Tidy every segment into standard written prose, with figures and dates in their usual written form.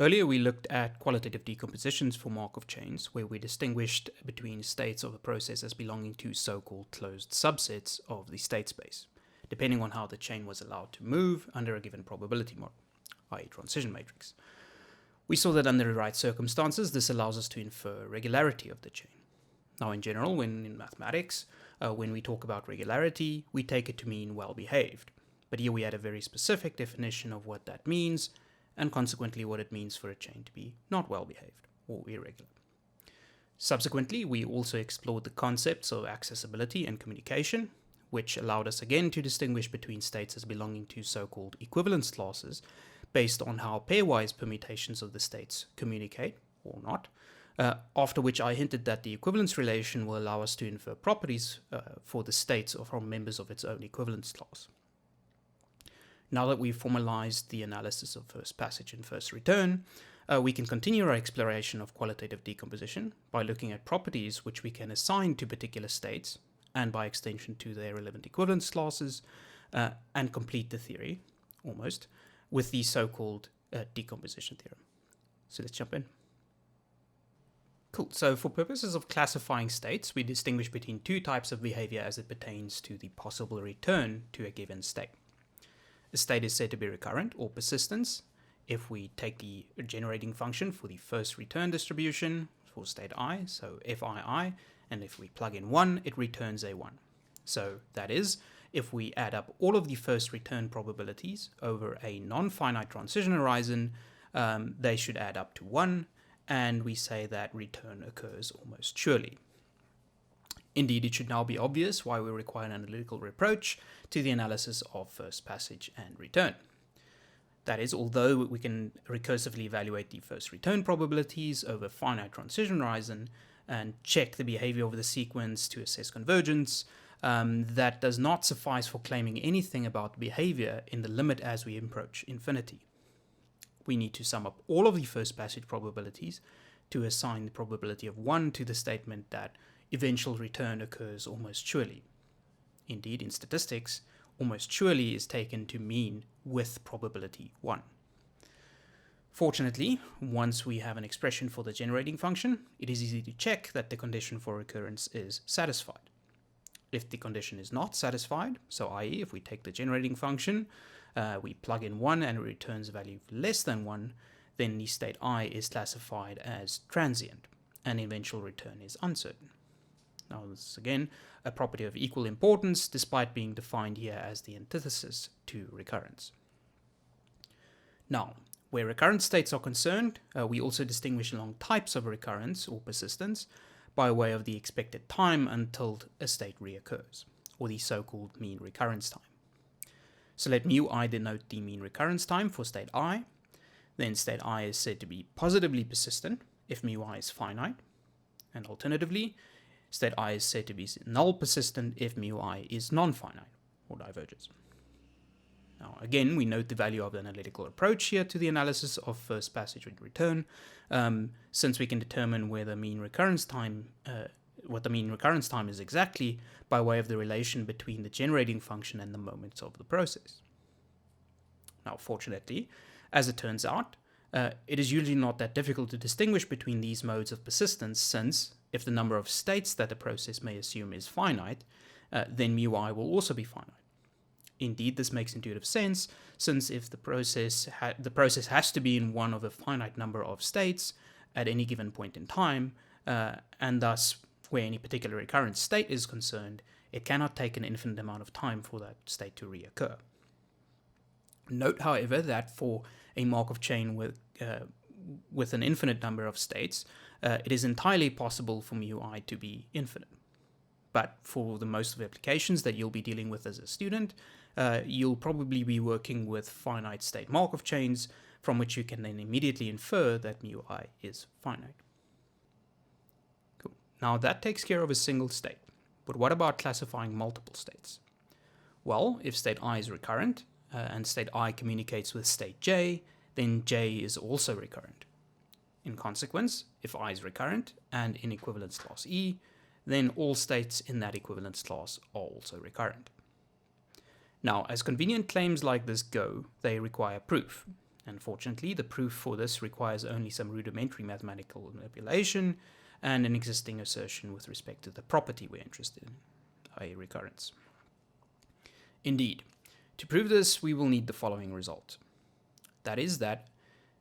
Earlier we looked at qualitative decompositions for Markov chains, where we distinguished between states of a process as belonging to so-called closed subsets of the state space, depending on how the chain was allowed to move under a given probability model, i.e. transition matrix. We saw that under the right circumstances, this allows us to infer regularity of the chain. Now in general, when in mathematics, when we talk about regularity, we take it to mean well-behaved. But here we add a very specific definition of what that means, and consequently what it means for a chain to be not well-behaved or irregular. Subsequently, we also explored the concepts of accessibility and communication, which allowed us again to distinguish between states as belonging to so-called equivalence classes based on how pairwise permutations of the states communicate or not, after which I hinted that the equivalence relation will allow us to infer properties for the states or from members of its own equivalence class. Now that we've formalized the analysis of first passage and first return, we can continue our exploration of qualitative decomposition by looking at properties which we can assign to particular states, and by extension to their relevant equivalence classes, and complete the theory, almost, with the so-called decomposition theorem. So let's jump in. Cool, so for purposes of classifying states, we distinguish between two types of behavior as it pertains to the possible return to a given state. A state is said to be recurrent or persistence if we take the generating function for the first return distribution for state I, so fii, and if we plug in 1, it returns a 1. So that is, if we add up all of the first return probabilities over a non-finite transition horizon, they should add up to 1, and we say that return occurs almost surely. Indeed, it should now be obvious why we require an analytical approach to the analysis of first passage and return. That is, although we can recursively evaluate the first return probabilities over finite transition horizon and check the behavior of the sequence to assess convergence, that does not suffice for claiming anything about behavior in the limit as we approach infinity. We need to sum up all of the first passage probabilities to assign the probability of 1 to the statement that eventual return occurs almost surely. Indeed, in statistics, almost surely is taken to mean with probability 1. Fortunately, once we have an expression for the generating function, it is easy to check that the condition for recurrence is satisfied. If the condition is not satisfied, so i.e. if we take the generating function, we plug in 1 and it returns a value less than 1, then the state I is classified as transient, and eventual return is uncertain. Now, this is again a property of equal importance, despite being defined here as the antithesis to recurrence. Now, where recurrent states are concerned, we also distinguish along types of recurrence or persistence by way of the expected time until a state reoccurs, or the so-called mean recurrence time. So let mu I denote the mean recurrence time for state I. Then state I is said to be positively persistent if mu I is finite, and alternatively, state I is said to be null persistent if mu I is non-finite or diverges. Now again, we note the value of the analytical approach here to the analysis of first passage and return, since we can determine where the mean recurrence time, what the mean recurrence time is exactly by way of the relation between the generating function and the moments of the process. Now fortunately, as it turns out, it is usually not that difficult to distinguish between these modes of persistence, since if the number of states that the process may assume is finite, then mu I will also be finite. Indeed, this makes intuitive sense, since if the process has to be in one of a finite number of states at any given point in time, and thus where any particular recurrent state is concerned, it cannot take an infinite amount of time for that state to reoccur. Note, however, that for a Markov chain with an infinite number of states, it is entirely possible for mu I to be infinite. But for the most of the applications that you'll be dealing with as a student, you'll probably be working with finite state Markov chains, from which you can then immediately infer that mu I is finite. Cool. Now that takes care of a single state, but what about classifying multiple states? Well, if state I is recurrent, and state I communicates with state J, then J is also recurrent. In consequence, if I is recurrent and in equivalence class E, then all states in that equivalence class are also recurrent. Now, as convenient claims like this go, they require proof. Unfortunately, the proof for this requires only some rudimentary mathematical manipulation and an existing assertion with respect to the property we're interested in, i.e. recurrence. Indeed, to prove this, we will need the following result. That is that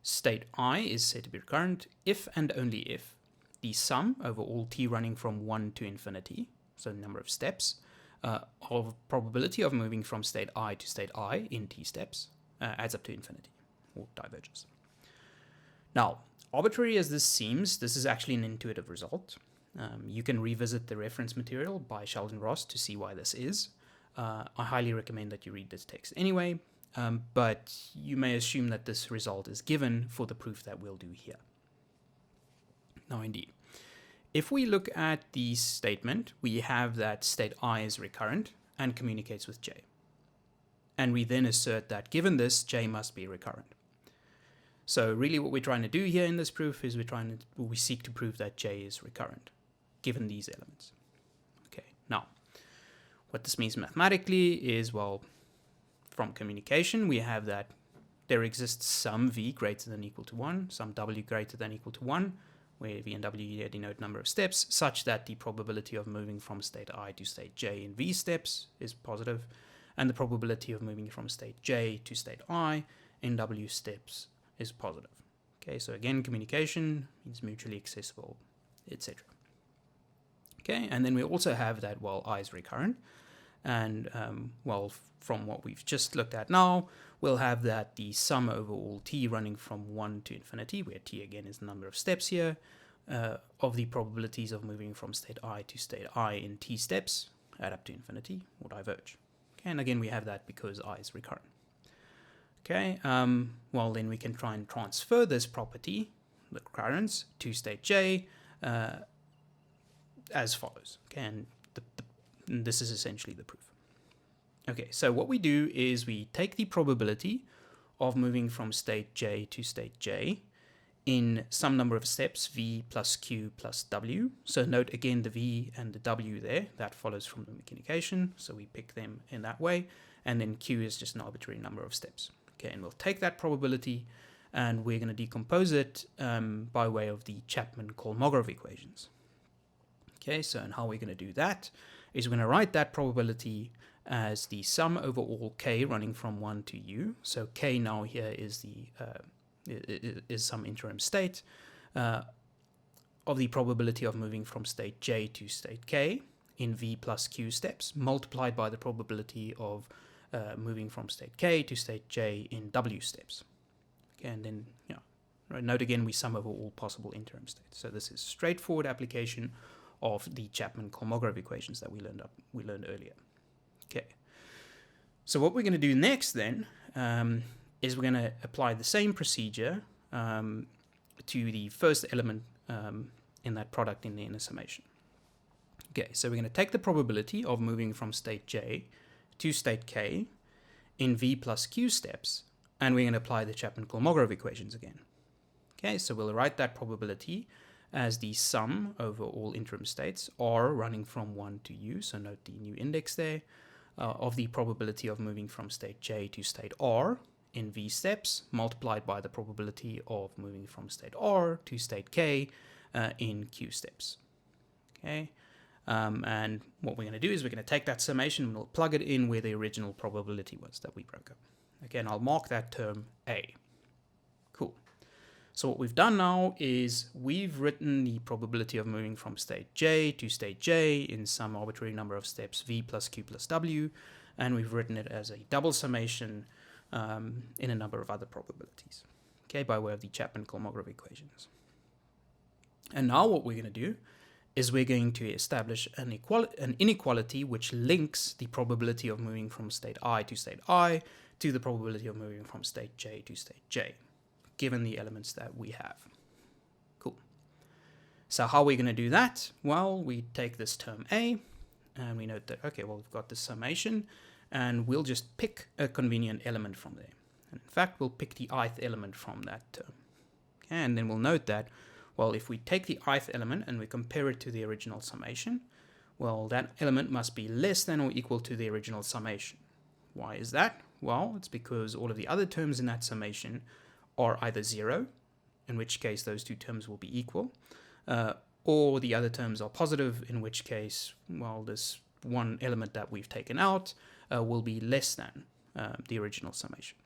state I is said to be recurrent if and only if the sum over all t running from 1 to infinity, so number of steps, of probability of moving from state I to state I in t steps adds up to infinity, or diverges. Now, arbitrary as this seems, this is actually an intuitive result. You can revisit the reference material by Sheldon Ross to see why this is. I highly recommend that you read this text anyway, but you may assume that this result is given for the proof that we'll do here. Now, indeed, if we look at the statement, we have that state I is recurrent and communicates with J. And we then assert that given this, J must be recurrent. So really what we're trying to do here in this proof is we seek to prove that J is recurrent, given these elements. Okay, now, what this means mathematically is, well, from communication, we have that there exists some V greater than or equal to 1, some W greater than or equal to 1, where V and W here denote number of steps, such that the probability of moving from state I to state J in V steps is positive, and the probability of moving from state J to state I in W steps is positive. Okay, so again, communication means mutually accessible, etc. Okay, and then we also have that, well, I is recurrent, and well, from what we've just looked at now, we'll have that the sum over all t running from 1 to infinity, where t again is the number of steps here, of the probabilities of moving from state I to state I in t steps add up to infinity or diverge. Okay, and again we have that because I is recurrent. Okay, well then we can try and transfer this property, the recurrence, to state J as follows. Okay, and this is essentially the proof. Okay, so what we do is we take the probability of moving from state J to state J in some number of steps, V plus Q plus W. So note again the V and the W there, that follows from the communication, so we pick them in that way, and then Q is just an arbitrary number of steps. Okay, and we'll take that probability and we're going to decompose it by way of the Chapman-Kolmogorov equations. Okay, so and how we're going to do that is we're going to write that probability as the sum over all k running from 1 to u. So k now here is some interim state of the probability of moving from state j to state k in v plus q steps, multiplied by the probability of moving from state k to state j in w steps. Okay, and then note again we sum over all possible interim states. So this is straightforward application of the Chapman-Kolmogorov equations that we learned earlier. Okay, so what we're going to do next then is we're going to apply the same procedure to the first element in that product in the inner summation. Okay, so we're going to take the probability of moving from state J to state K in V plus Q steps, and we're going to apply the Chapman-Kolmogorov equations again. Okay, so we'll write that probability as the sum over all interim states, R running from 1 to U, so note the new index there, of the probability of moving from state J to state R in V steps, multiplied by the probability of moving from state R to state K in Q steps. Okay, and what we're going to do is we're going to take that summation and we'll plug it in where the original probability was that we broke up. Again, I'll mark that term A. Cool. So what we've done now is we've written the probability of moving from state J to state J in some arbitrary number of steps V plus Q plus W, and we've written it as a double summation in a number of other probabilities, okay, by way of the Chapman-Kolmogorov equations. And now what we're going to do is we're going to establish an inequality which links the probability of moving from state I to state I to the probability of moving from state J to state J, given the elements that we have. Cool. So how are we going to do that? Well, we take this term A, and we note that, okay, well, we've got this summation, and we'll just pick a convenient element from there. And in fact, we'll pick the ith element from that term. Okay, and then we'll note that, well, if we take the ith element and we compare it to the original summation, well, that element must be less than or equal to the original summation. Why is that? Well, it's because all of the other terms in that summation are either 0, in which case those two terms will be equal, or the other terms are positive, in which case, well, this one element that we've taken out will be less than the original summation.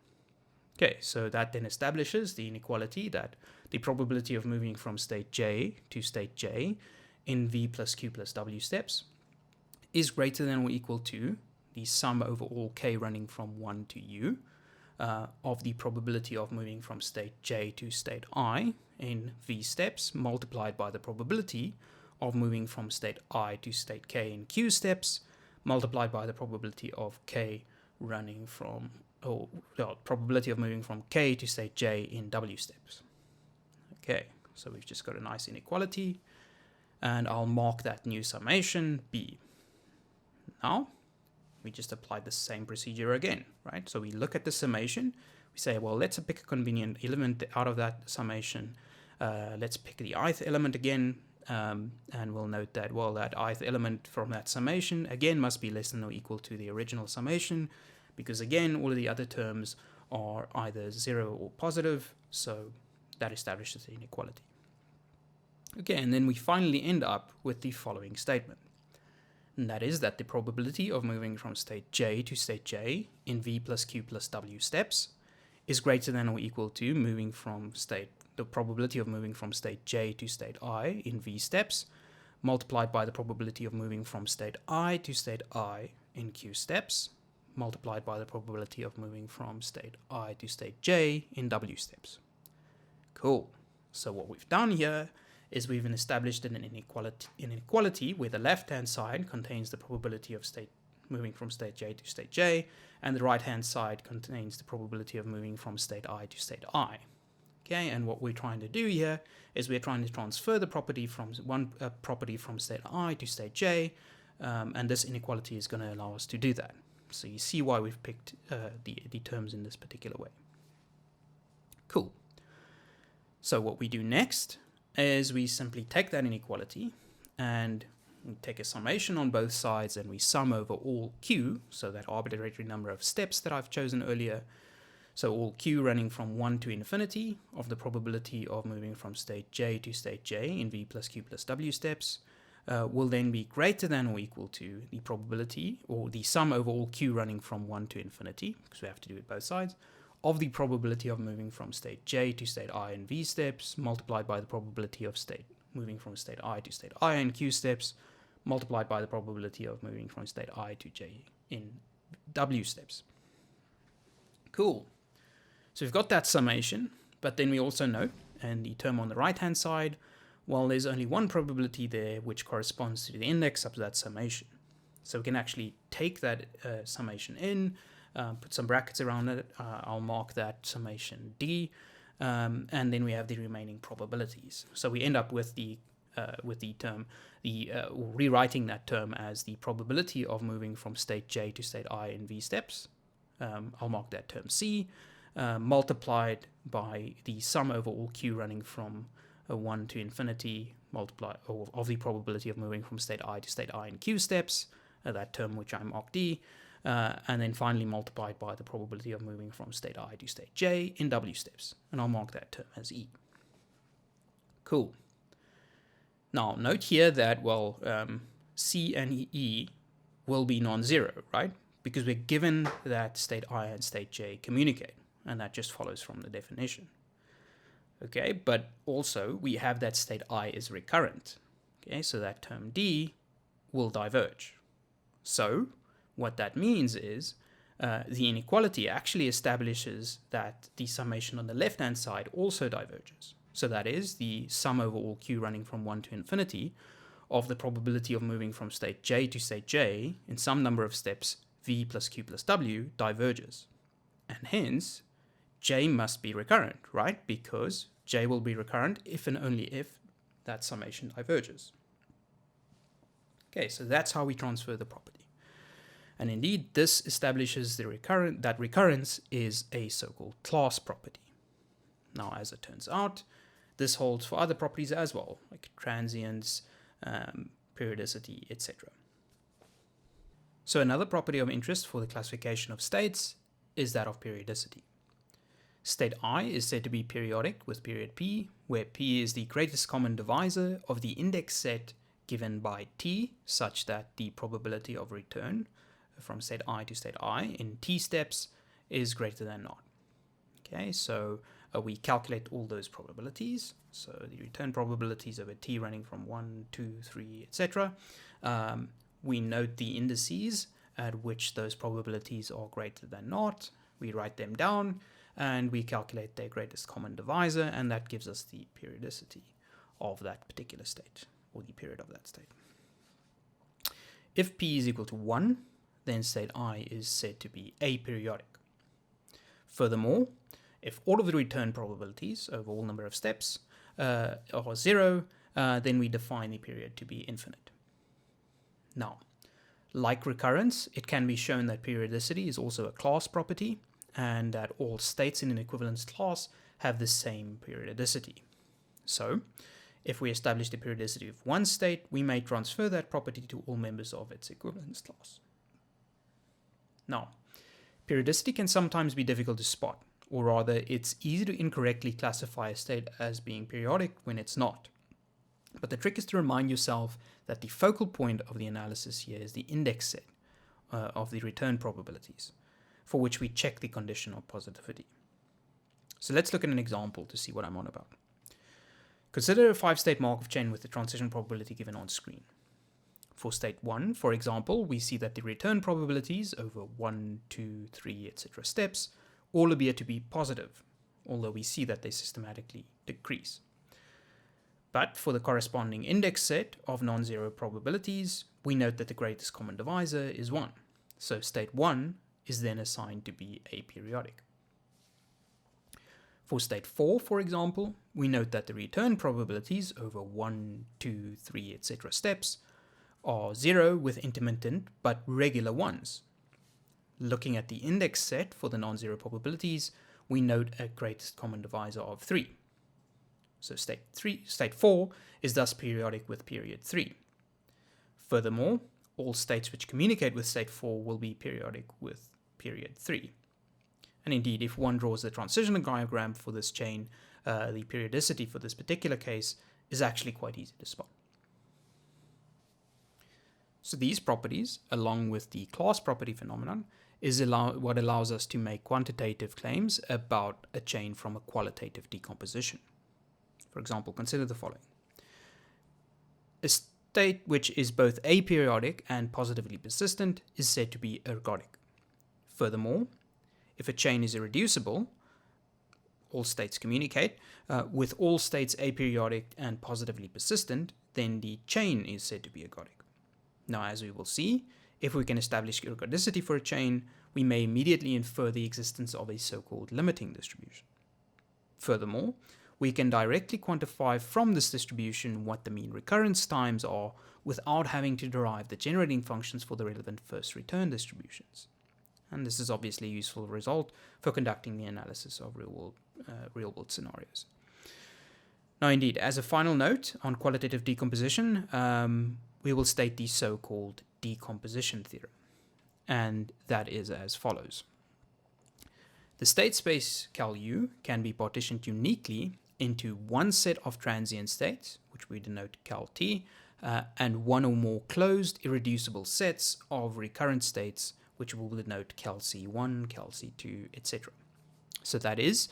Okay, so that then establishes the inequality that the probability of moving from state j to state j in v plus q plus w steps is greater than or equal to the sum over all k running from 1 to u of the probability of moving from state j to state I in v steps multiplied by the probability of moving from state I to state k in q steps multiplied by the probability of k running from, or probability of moving from k to state j in w steps. Okay, so we've just got a nice inequality, and I'll mark that new summation b. Now, we just apply the same procedure again, right? So we look at the summation, we say, well, let's pick a convenient element out of that summation. Let's pick the ith element again, and we'll note that, well, that ith element from that summation, again, must be less than or equal to the original summation, because, again, all of the other terms are either 0 or positive, so that establishes the inequality. Okay, and then we finally end up with the following statement. And that is that the probability of moving from state j to state j in v plus q plus w steps is greater than or equal to the probability of moving from state j to state I in v steps multiplied by the probability of moving from state I to state I in q steps multiplied by the probability of moving from state I to state j in w steps. Cool. So what we've done here is we've established an inequality where the left-hand side contains the probability of moving from state j to state j, and the right-hand side contains the probability of moving from state I to state I. Okay, and what we're trying to do here is we're trying to transfer the property from one property from state I to state j, and this inequality is going to allow us to do that. So you see why we've picked the terms in this particular way. Cool. So what we do next is we simply take that inequality and we take a summation on both sides, and we sum over all q, so that arbitrary number of steps that I've chosen earlier. So all q running from 1 to infinity of the probability of moving from state j to state j in v plus q plus w steps will then be greater than or equal to the probability, or the sum over all q running from 1 to infinity, because we have to do it both sides, of the probability of moving from state j to state I in v steps multiplied by the probability of moving from state I to state I in q steps multiplied by the probability of moving from state I to j in w steps. Cool. So we've got that summation, but then we also note, and the term on the right-hand side, well, there's only one probability there which corresponds to the index of that summation. So we can actually take that summation in, put some brackets around it. I'll mark that summation d, and then we have the remaining probabilities. So we end up with the term, rewriting that term as the probability of moving from state j to state I in v steps. I'll mark that term c, multiplied by the sum over all q running from 1 to infinity, of the probability of moving from state I to state I in q steps, that term which I marked d, and then finally multiplied by the probability of moving from state I to state j in w steps, and I'll mark that term as e. Cool. Now note here that, well, c and e will be non-zero, right? Because we're given that state I and state j communicate, and that just follows from the definition. Okay, but also we have that state I is recurrent. Okay, so that term d will diverge. So what that means is the inequality actually establishes that the summation on the left-hand side also diverges. So that is the sum over all q running from 1 to infinity of the probability of moving from state j to state j in some number of steps v plus q plus w diverges. And hence, j must be recurrent, right? Because j will be recurrent if and only if that summation diverges. Okay, so that's how we transfer the property. And indeed, this establishes that recurrence is a so-called class property. Now, as it turns out, this holds for other properties as well, like transients, periodicity, etc. So another property of interest for the classification of states is that of periodicity. State I is said to be periodic with period P, where P is the greatest common divisor of the index set given by T, such that the probability of return from state I to state I in T steps is greater than naught. Okay, so we calculate all those probabilities. So the return probabilities over T running from 1, 2, 3, etc. We note the indices at which those probabilities are greater than naught. We write them down and we calculate their greatest common divisor, and that gives us the periodicity of that particular state, or the period of that state. If P is equal to 1, then state I is said to be aperiodic. Furthermore, if all of the return probabilities over all number of steps are 0, then we define the period to be infinite. Now, like recurrence, it can be shown that periodicity is also a class property, and that all states in an equivalence class have the same periodicity. So, if we establish the periodicity of one state, we may transfer that property to all members of its equivalence class. Now, periodicity can sometimes be difficult to spot, or rather, it's easy to incorrectly classify a state as being periodic when it's not. But the trick is to remind yourself that the focal point of the analysis here is the index set of the return probabilities, for which we check the condition of positivity. So let's look at an example to see what I'm on about. Consider a 5-state Markov chain with the transition probability given on screen. For state 1, for example, we see that the return probabilities over 1, 2, 3, etc. steps all appear to be positive, although we see that they systematically decrease. But for the corresponding index set of non-zero probabilities, we note that the greatest common divisor is 1. So state 1 is then assigned to be aperiodic. For state 4, for example, we note that the return probabilities over 1, 2, 3, etc. steps are 0 with intermittent but regular ones. Looking at the index set for the non-zero probabilities, we note a greatest common divisor of 3. So state 4 is thus periodic with period 3. Furthermore, all states which communicate with state 4 will be periodic with period 3. And indeed, if one draws the transition diagram for this chain, the periodicity for this particular case is actually quite easy to spot. So these properties, along with the class property phenomenon, is what allows us to make quantitative claims about a chain from a qualitative decomposition. For example, consider the following. A state which is both aperiodic and positively persistent is said to be ergodic. Furthermore, if a chain is irreducible, all states communicate, with all states aperiodic and positively persistent, then the chain is said to be ergodic. Now, as we will see, if we can establish ergodicity for a chain, we may immediately infer the existence of a so-called limiting distribution. Furthermore, we can directly quantify from this distribution what the mean recurrence times are without having to derive the generating functions for the relevant first return distributions. And this is obviously a useful result for conducting the analysis of real-world scenarios. Now, indeed, as a final note on qualitative decomposition, we will state the so-called decomposition theorem, and that is as follows. The state space cal-u can be partitioned uniquely into one set of transient states, which we denote cal-t, and one or more closed irreducible sets of recurrent states, which will denote cal-c1, cal-c2, etc. So that is,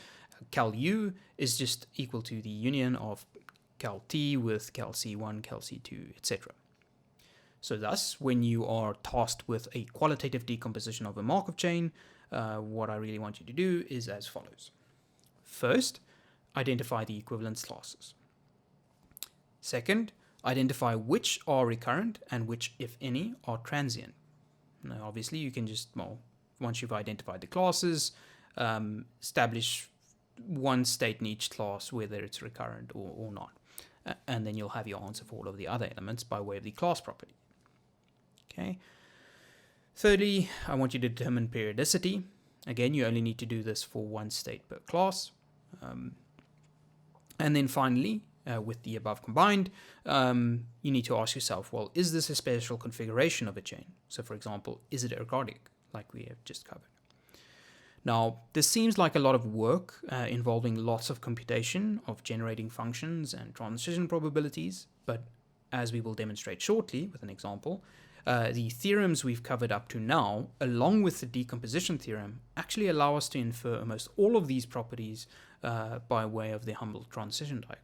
cal-u is just equal to the union of cal-t with cal-c1, cal-c2, etc. So thus, when you are tasked with a qualitative decomposition of a Markov chain, what I really want you to do is as follows. First, identify the equivalence classes. Second, identify which are recurrent and which, if any, are transient. Now, obviously, you can just, once you've identified the classes, establish one state in each class, whether it's recurrent or not. And then you'll have your answer for all of the other elements by way of the class property. Okay. Thirdly, I want you to determine periodicity. Again, you only need to do this for one state per class. And then finally, with the above combined, you need to ask yourself, well, is this a special configuration of a chain? So for example, is it ergodic, like we have just covered? Now, this seems like a lot of work involving lots of computation of generating functions and transition probabilities, but as we will demonstrate shortly with an example, the theorems we've covered up to now, along with the decomposition theorem, actually allow us to infer almost all of these properties by way of the humble transition diagram.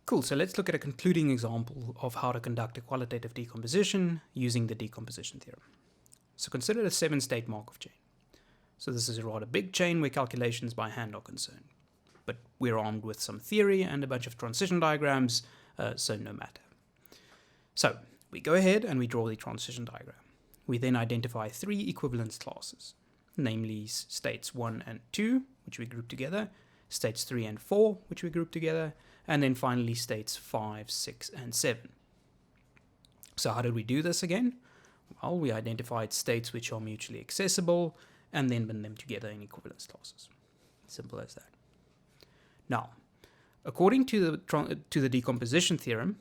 Cool, so let's look at a concluding example of how to conduct a qualitative decomposition using the decomposition theorem. So consider a 7-state Markov chain. So this is a rather big chain where calculations by hand are concerned. But we're armed with some theory and a bunch of transition diagrams, so no matter. So we go ahead and we draw the transition diagram. We then identify 3 equivalence classes, namely states 1 and 2, which we group together, states 3 and 4, which we group together, and then finally states 5, 6, and 7. So how did we do this again? Well, we identified states which are mutually accessible and then bin them together in equivalence classes. Simple as that. Now, according to the decomposition theorem,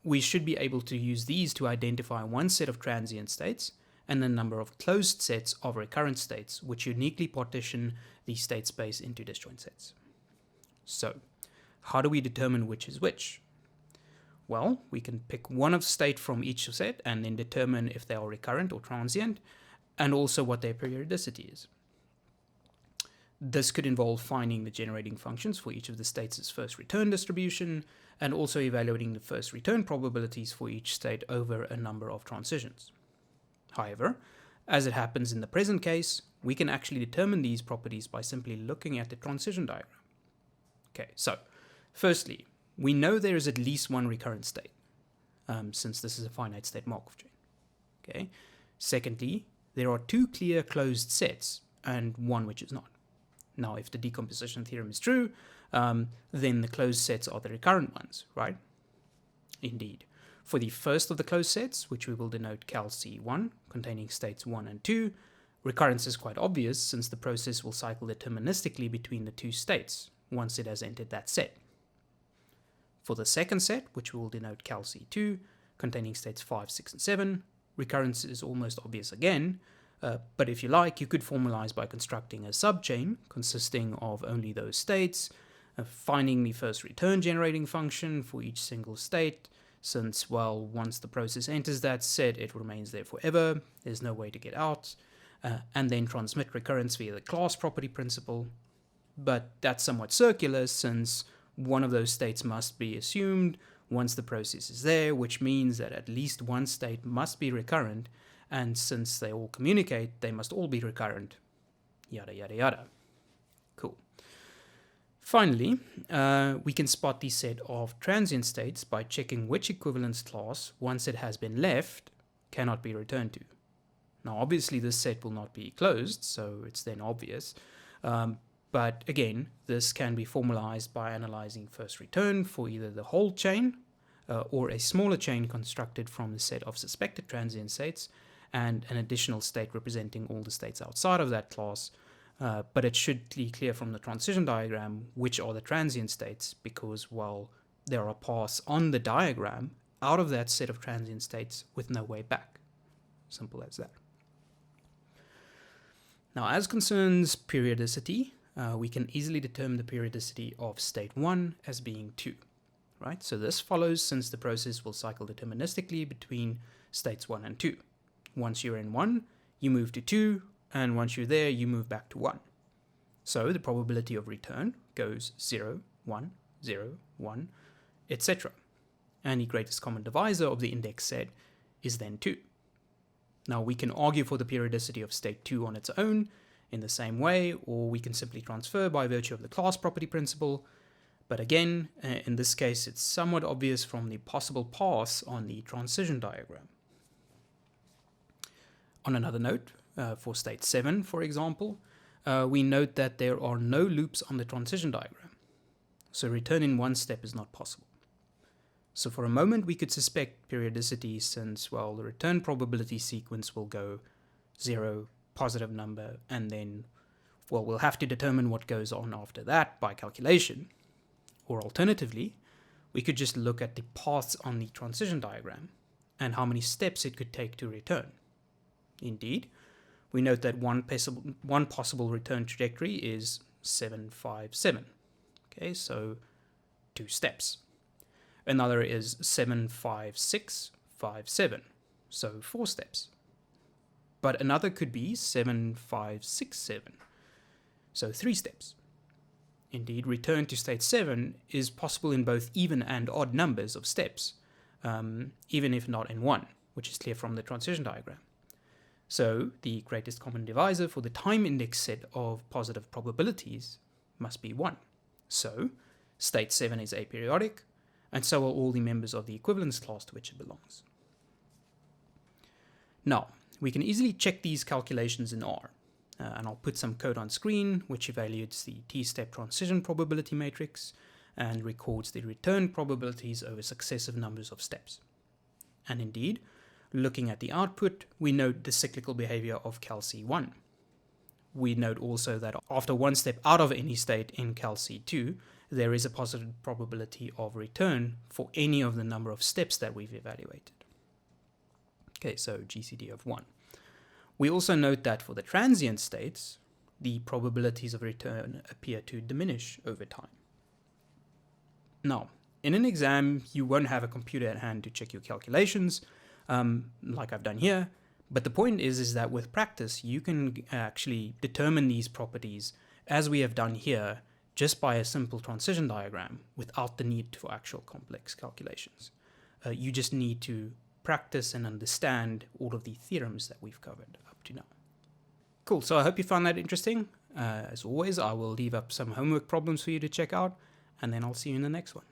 we should be able to use these to identify one set of transient states and a number of closed sets of recurrent states, which uniquely partition the state space into disjoint sets. So, how do we determine which is which? Well, we can pick one of state from each set and then determine if they are recurrent or transient, and also what their periodicity is. This could involve finding the generating functions for each of the states' first return distribution, and also evaluating the first return probabilities for each state over a number of transitions. However, as it happens in the present case, we can actually determine these properties by simply looking at the transition diagram. Okay, so firstly, we know there is at least one recurrent state, since this is a finite state Markov chain. Okay. Secondly, there are 2 clear closed sets and one which is not. Now, if the decomposition theorem is true, then the closed sets are the recurrent ones, right? Indeed. For the first of the closed sets, which we will denote cal C1, containing states 1 and 2, recurrence is quite obvious since the process will cycle deterministically between the 2 states once it has entered that set. For the second set, which we will denote cal C2, containing states 5, 6, and 7, recurrence is almost obvious again, but if you like, you could formalize by constructing a subchain consisting of only those states, finding the first return generating function for each single state, since, well, once the process enters that set, it remains there forever, there's no way to get out, and then transmit recurrence via the class property principle. But that's somewhat circular since one of those states must be assumed once the process is there, which means that at least one state must be recurrent, and since they all communicate, they must all be recurrent, yada yada yada. Cool. Finally, we can spot the set of transient states by checking which equivalence class, once it has been left, cannot be returned to. Now obviously this set will not be closed, so it's then obvious. But again, this can be formalized by analyzing first return for either the whole chain or a smaller chain constructed from the set of suspected transient states and an additional state representing all the states outside of that class. But it should be clear from the transition diagram which are the transient states because, well, there are paths on the diagram out of that set of transient states with no way back. Simple as that. Now, as concerns periodicity, we can easily determine the periodicity of state 1 as being 2, right? So this follows since the process will cycle deterministically between states 1 and 2. Once you're in 1, you move to 2, and once you're there, you move back to 1. So the probability of return goes 0, 1, 0, 1, etc. And the greatest common divisor of the index set is then 2. Now we can argue for the periodicity of state 2 on its own, in the same way, or we can simply transfer by virtue of the class property principle. But again, in this case, it's somewhat obvious from the possible paths on the transition diagram. On another note, for state 7, for example, we note that there are no loops on the transition diagram. So return in one step is not possible. So for a moment, we could suspect periodicity since, well, the return probability sequence will go 0, positive number, and then, well, we'll have to determine what goes on after that by calculation. Or alternatively, we could just look at the paths on the transition diagram and how many steps it could take to return. Indeed, we note that one possible return trajectory is 7, 5, 7. Okay, so 2 steps. Another is 7, 5, 6, 5, 7. So 4 steps. But another could be 7, 5, 6, 7. So 3 steps. Indeed, return to state 7 is possible in both even and odd numbers of steps, even if not in 1, which is clear from the transition diagram. So the greatest common divisor for the time index set of positive probabilities must be 1. So state 7 is aperiodic, and so are all the members of the equivalence class to which it belongs. Now, we can easily check these calculations in R, and I'll put some code on screen which evaluates the t-step transition probability matrix and records the return probabilities over successive numbers of steps. And indeed, looking at the output, we note the cyclical behavior of cal C1. We note also that after one step out of any state in cal C2, there is a positive probability of return for any of the number of steps that we've evaluated. Okay, so GCD of 1. We also note that for the transient states, the probabilities of return appear to diminish over time. Now, in an exam, you won't have a computer at hand to check your calculations, like I've done here, but the point is that with practice, you can actually determine these properties, as we have done here, just by a simple transition diagram without the need for actual complex calculations. You just need to practice and understand all of the theorems that we've covered up to now. Cool, so I hope you found that interesting. As always, I will leave up some homework problems for you to check out, and then I'll see you in the next one.